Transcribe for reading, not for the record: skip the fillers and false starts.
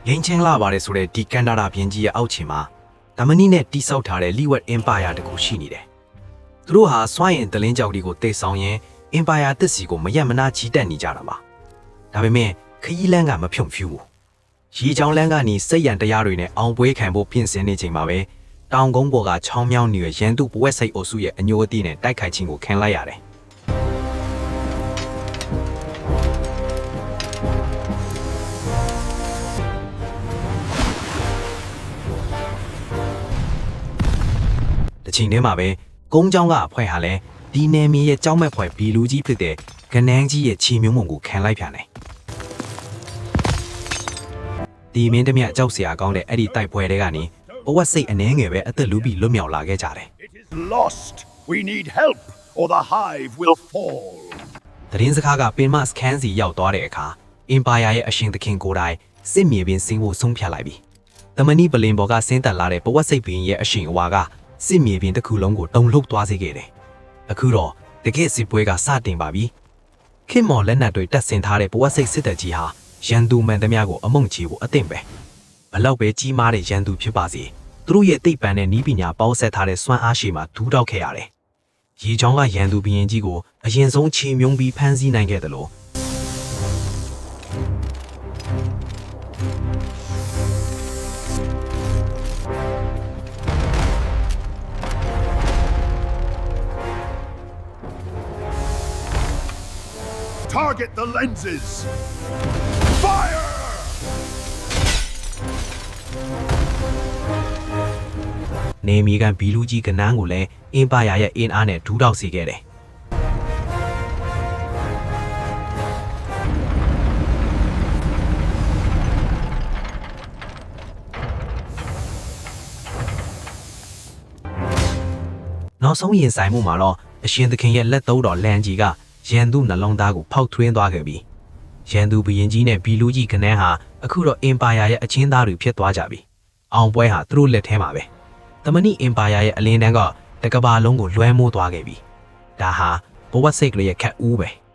ငိမ့်ချင်းလာပါတယ်ဆိုတဲ့ဒီကန်ဒါရာပြင်ကြီးရဲ့အောက်ခြေမှာတမနီနဲ့တိဆောက်ထားတဲ့ Liwet Empire တခုရှိနေတယ်။သူတို့ဟာစွန့်ရင်တလင်းကြောက်တွေကိုတိတ်ဆောင်ရင် Empire တစ်စီကိုမရက်မနာချီတက်နေကြတာပါ။ဒါပေမဲ့ခရီးလန်းကမဖြုံဖြူဘူး။ရီချောင်းလန်းကနေစိတ်ရန်တရားတွေနဲ့အောင်ပွဲခံဖို့ပြင်ဆင်နေချိန်မှာပဲတောင်ကုန်းပေါ်ကချောင်းမြောင်းနေတဲ့ရန်သူဘဝက်စိတ်အုပ်စုရဲ့အညိုအတိနဲ့တိုက်ခိုက်ခြင်းကိုခံလိုက်ရတယ်။တချိန်တည်းမှာပဲကုန်းကျောင်းကအဖွဲ့ဟာလည်းဒီနယ်မြေရဲ့ကြောက်မဲ့ဖွဲ့ဘီလူကြီးဖြစ်တဲ့ကနန်းကြီးရဲ့ချီမျိုးမုံကိုခံလိုက်ပြန်တယ်။ဒီမင်းတမြကြောက်စရာကောင်းတဲ့အဲ့ဒီတိုက်ပွဲတွေကနေဘဝစိတ်အနှဲငယ်ပဲအသက်လူပြီးလွတ်မြောက်လာခဲ့ကြတယ် It is lost. We need help or the hive will fall. ။သတင်းစကားကပင်မစခန်းစီရောက်သွားတဲ့အခါအင်ပါယာရဲ့အရှင်သခင်ကိုယ်တိုင်စစ်မြေပြင်ဆင်းဖို့ဆုံးဖြတ်လိုက်ပြီ။တမနီပလင်ဘော်ကဆင်းသက်လာတဲ့ဘဝစိတ်ဘင်းရဲ့အရှင်အဝါကစစ်မြေပြင်တစ်ခုလုံးကိုတုံလှုပ်သွားစေခဲ့တယ်။အခုတော့တကယ့်စစ်ပွဲကစတင်ပါပြီ။ခင်မော်လက်နက်တွေတက်ဆင်ထားတဲ့ဘဝစိတ်စစ်တပ်ကြီးဟာရန်သူမှန်သမျှကိုအမုံချီဖို့အသင့်ပဲ။ဘလောက်ပဲကြီးမားတဲ့ရန်သူဖြစ်ပါစေသူတို့ရဲ့သိပ္ပံနဲ့နီးပညာပေါင်းဆက်ထားတဲ့စွမ်းအားရှိမှဒူးတောက်ခဲ့ရတယ်။ရေချောင်းကရန်သူဘီရင်ကြီးကိုအရင်ဆုံးချေမြုံပြီးဖမ်းဆီးနိုင်ခဲ့တယ်လို့Target the lenses. Fire! နေမီကန်ဘီလူကြီးကနန်းကိုလည်းအင်ပါယာရဲ့အင်အားနဲ့ဒူးတောက်စေခဲ့တယ်။နောက်ဆုံးရင်ဆိုင်မှုမှာတော့အရှင်သခင်ရဲ့လက်သုံးတော်လန်ကြီးကရန်သူနှလုံးသားကိုဖောက်ထွင်းသွားခဲ့ပြီ။ရန်သူဘရင်ကြီးနဲ့ဘီလူကြီးကနန်းဟာအခုတော့အင်ပါယာရဲ့အချင်းသားတွေဖြစ်သွားကြပြီ။အောင်ပွဲဟာသူတို့လက်ထဲမှာပဲ။တမနီအင်ပါယာရဲ့အလင်းတန်းကတကဘာလုံးကိုလွှမ်းမိုးသွားခဲ့ပြီ။ဒါဟာဘဝစိတ်ကလေးရဲ့ခက်ဦးပဲ။